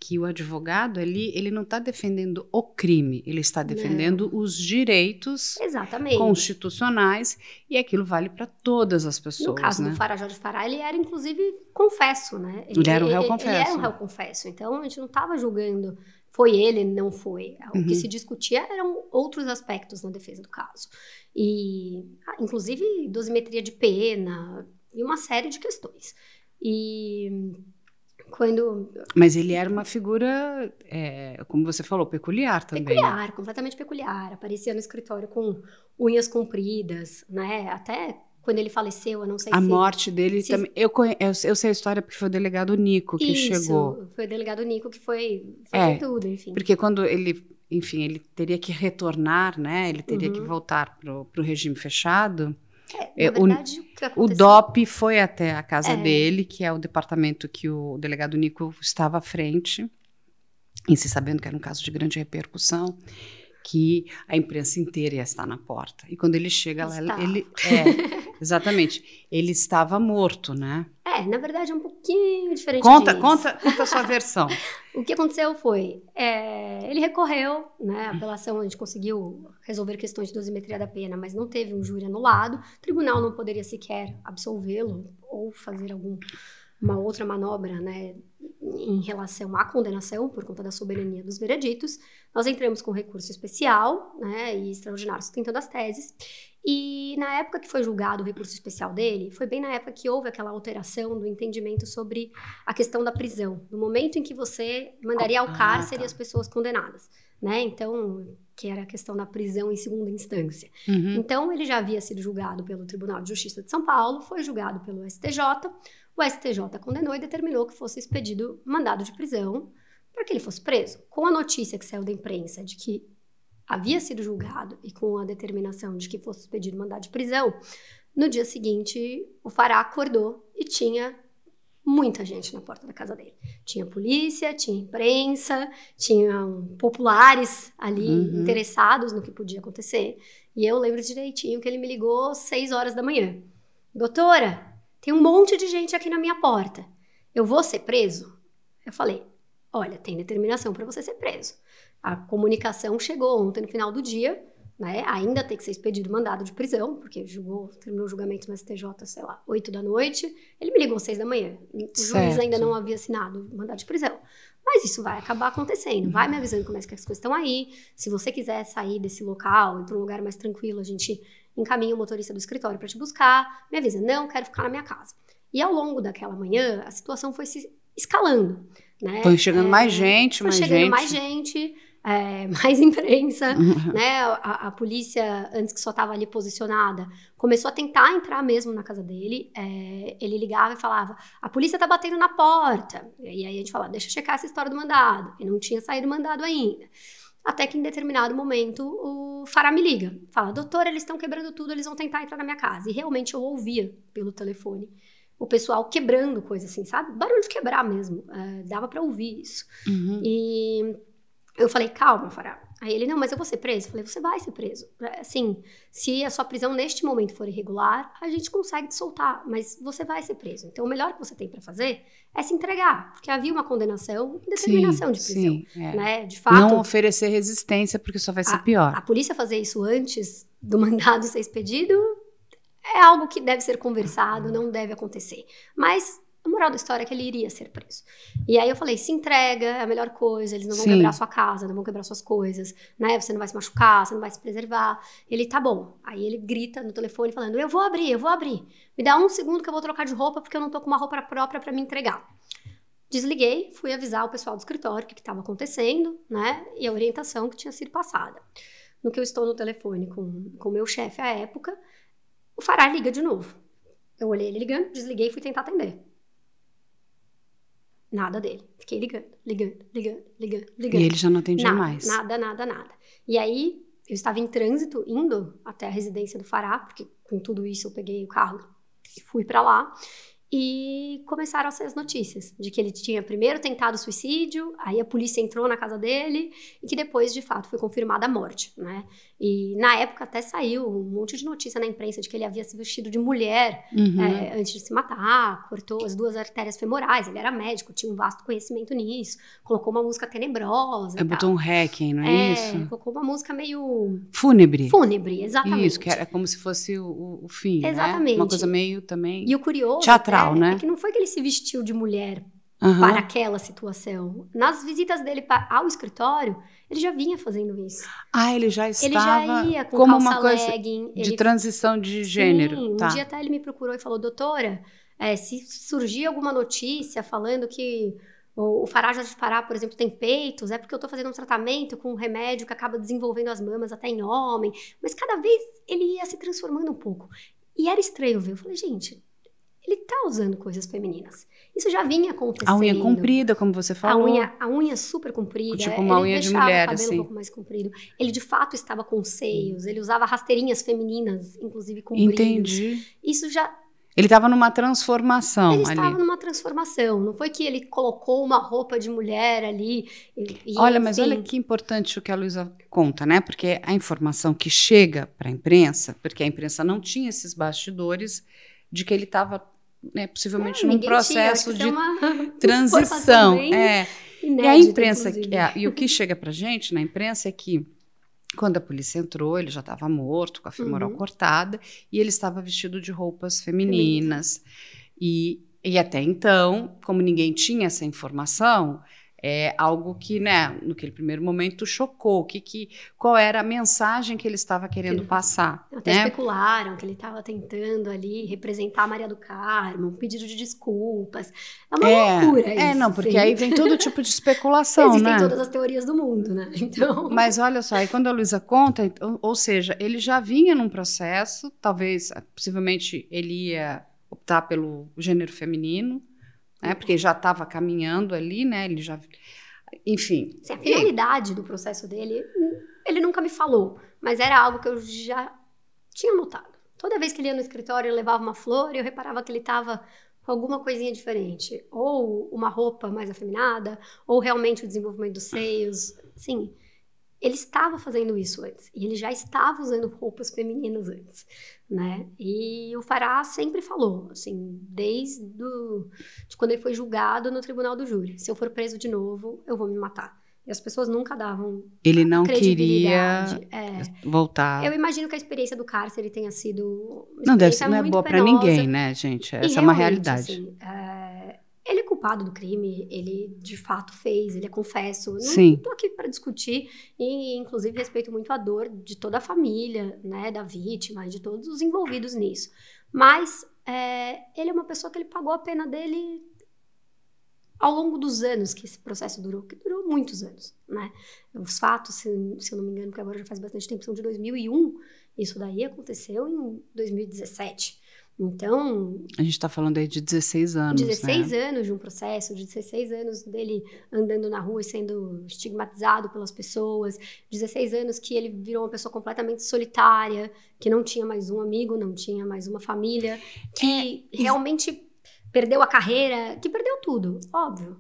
que o advogado ali, ele não está defendendo o crime, ele está defendendo os direitos constitucionais, e aquilo vale para todas as pessoas. No caso do Farah, Jorge Farah, ele era inclusive confesso, né? Ele era um réu confesso. Ele era um réu confesso, então a gente não estava julgando foi ele, não foi. O que se discutia eram outros aspectos na defesa do caso. E, inclusive, dosimetria de pena e uma série de questões. E quando... Mas ele era uma figura, como você falou, peculiar também. Peculiar, completamente peculiar. Aparecia no escritório com unhas compridas, né? Até quando ele faleceu, eu não sei a morte dele também... Eu sei a história porque foi o delegado Nico que chegou. Isso, foi o delegado Nico que foi fazer tudo, enfim. Porque quando ele... Enfim, ele teria que retornar, né? Ele teria que voltar pro regime fechado. Na verdade, o DOP foi até a casa dele, que é o departamento que o delegado Nico estava à frente, em se sabendo que era um caso de grande repercussão, que a imprensa inteira ia estar na porta. E quando ele chega lá, exatamente, ele estava morto, né? Na verdade é um pouquinho diferente Conta a sua versão. O que aconteceu foi, ele recorreu, né, a apelação, a gente conseguiu resolver questões de dosimetria da pena, mas não teve um júri anulado, o tribunal não poderia sequer absolvê-lo ou fazer uma outra manobra, né, em relação à condenação, por conta da soberania dos vereditos. Nós entramos com recurso especial, né, e extraordinário sustentando as teses, e na época que foi julgado o recurso especial dele, foi bem na época que houve aquela alteração do entendimento sobre a questão da prisão, no momento em que você mandaria ao cárcere as pessoas condenadas, né, então, que era a questão da prisão em segunda instância. Então, ele já havia sido julgado pelo Tribunal de Justiça de São Paulo, foi julgado pelo STJ, o STJ condenou e determinou que fosse expedido mandado de prisão para que ele fosse preso. Com a notícia que saiu da imprensa de que havia sido julgado e com a determinação de que fosse expedido mandado de prisão, no dia seguinte o Farah acordou e tinha muita gente na porta da casa dele. Tinha polícia, tinha imprensa, tinham populares ali interessados no que podia acontecer. E eu lembro direitinho que ele me ligou 6 horas da manhã. Doutora, tem um monte de gente aqui na minha porta. Eu vou ser preso? Eu falei, olha, tem determinação para você ser preso. A comunicação chegou ontem no final do dia, né? Ainda tem que ser expedido mandado de prisão, porque terminou o julgamento no STJ, sei lá, 8 da noite. Ele me ligou 6 da manhã. O juiz ainda não havia assinado o mandado de prisão. Mas isso vai acabar acontecendo. Vai me avisando como é que as coisas estão aí. Se você quiser sair desse local, ir para um lugar mais tranquilo, a gente encaminha o motorista do escritório para te buscar. Me avisa, não, quero ficar na minha casa. E ao longo daquela manhã, a situação foi se escalando, né? Foi chegando mais gente, mais gente, mais imprensa, né? A polícia, antes que só estava ali posicionada, começou a tentar entrar mesmo na casa dele. Ele ligava e falava, a polícia tá batendo na porta. E aí a gente falava, deixa eu checar essa história do mandado. E não tinha saído o mandado ainda. Até que em determinado momento o Farah me liga. Fala, doutora, eles estão quebrando tudo, eles vão tentar entrar na minha casa. E realmente eu ouvia pelo telefone o pessoal quebrando coisa assim, sabe? Barulho de quebrar mesmo. Dava pra ouvir isso. E eu falei, calma, Farah. Aí ele, não, mas eu vou ser preso? Eu falei, você vai ser preso. Assim, se a sua prisão neste momento for irregular, a gente consegue te soltar, mas você vai ser preso. Então, o melhor que você tem pra fazer é se entregar, porque havia uma condenação e determinação de prisão. Né? De fato, não oferecer resistência, porque só vai ser pior. A polícia fazer isso antes do mandado ser expedido é algo que deve ser conversado, não deve acontecer. Mas a moral da história é que ele iria ser preso. E aí eu falei, se entrega, é a melhor coisa, eles não vão quebrar sua casa, não vão quebrar suas coisas, né? Você não vai se machucar, você não vai se preservar. Ele, tá bom. Aí ele grita no telefone falando, eu vou abrir. Me dá 1 segundo que eu vou trocar de roupa, porque eu não tô com uma roupa própria pra me entregar. Desliguei, fui avisar o pessoal do escritório o que estava acontecendo, né? E a orientação que tinha sido passada. No que eu estou no telefone com o meu chefe à época, o Farah liga de novo. Eu olhei ele ligando, desliguei e fui tentar atender. Nada dele. Fiquei ligando. E ele já não atendia mais. Nada. E aí, eu estava em trânsito, indo até a residência do Farah, porque com tudo isso eu peguei o carro e fui pra lá. E começaram a sair as notícias de que ele tinha primeiro tentado suicídio, aí a polícia entrou na casa dele e que depois, de fato, foi confirmada a morte, né? E na época até saiu um monte de notícia na imprensa de que ele havia se vestido de mulher antes de se matar, cortou as 2 artérias femorais, ele era médico, tinha um vasto conhecimento nisso, colocou uma música tenebrosa. Botou um Requiem, não é isso? Colocou uma música meio... Fúnebre. Fúnebre, exatamente. Isso, que era como se fosse o fim, exatamente. Né? Uma coisa meio também... E o curioso teatral, né? É que não foi que ele se vestiu de mulher para aquela situação. Nas visitas dele ao escritório, ele já vinha fazendo isso. Ele já estava ele já ia com como calça uma coisa legging, de transição de gênero. Sim, tá. Um dia até ele me procurou e falou, doutora, se surgir alguma notícia falando que o Farage de Pará, por exemplo, tem peitos, é porque eu tô fazendo um tratamento com um remédio que acaba desenvolvendo as mamas até em homem. Mas cada vez ele ia se transformando um pouco. E era estranho ver. Eu falei, gente... Ele tá usando coisas femininas. Isso já vinha acontecendo. A unha comprida, como você falou. A unha super comprida. Tipo uma unha de mulher, o cabelo assim. um pouco mais comprido. Ele, de fato, estava com seios. Ele usava rasteirinhas femininas, inclusive com Entendi. brilhos. Isso já... Ele estava numa transformação ali. Ele estava numa transformação. Não foi que ele colocou uma roupa de mulher ali. Olha, mas olha que importante o que a Luísa conta, né? Porque a informação que chega para a imprensa, porque a imprensa não tinha esses bastidores de que ele estava... Né, possivelmente num processo de transição. Inédita, e a imprensa, e o que chega pra gente na imprensa é que quando a polícia entrou, ele já estava morto, com a femoral cortada, e ele estava vestido de roupas femininas. E até então, como ninguém tinha essa informação, é algo que, né, naquele primeiro momento chocou. Qual era a mensagem que ele estava querendo passar? Até especularam que ele estava tentando ali representar a Maria do Carmo, um pedido de desculpas. É uma loucura isso. Não, porque aí vem todo tipo de especulação, Existem todas as teorias do mundo, né? Então... Mas olha só, aí quando a Luísa conta, ou seja, ele já vinha num processo, talvez, possivelmente, ele ia optar pelo gênero feminino, né, porque já estava caminhando ali, né? Ele já... Enfim. Sim, a finalidade do processo dele, ele nunca me falou, mas era algo que eu já tinha notado. Toda vez que ele ia no escritório, ele levava uma flor e eu reparava que ele estava com alguma coisinha diferente. Ou uma roupa mais afeminada, ou realmente o desenvolvimento dos seios. Sim, ele estava fazendo isso antes. E ele já estava usando roupas femininas antes, né? E o Fará sempre falou, assim, desde de quando ele foi julgado no tribunal do júri. Se eu for preso de novo, eu vou me matar. E as pessoas nunca davam ele não queria voltar. Eu imagino que a experiência do cárcere tenha sido uma não experiência é boa para ninguém, né, gente? Essa é uma realidade. Assim, ele é culpado do crime, ele de fato fez, ele é confesso. Não estou aqui para discutir e, inclusive, respeito muito a dor de toda a família, né, da vítima e de todos os envolvidos nisso. Mas ele é uma pessoa que ele pagou a pena dele ao longo dos anos que esse processo durou, que durou muitos anos, né? Os fatos, se eu não me engano, porque agora já faz bastante tempo, são de 2001. Isso daí aconteceu em 2017. Então... A gente está falando aí de 16 anos, 16 anos de um processo, de 16 anos dele andando na rua e sendo estigmatizado pelas pessoas, 16 anos que ele virou uma pessoa completamente solitária, que não tinha mais um amigo, não tinha mais uma família, que realmente perdeu a carreira, que perdeu tudo, óbvio.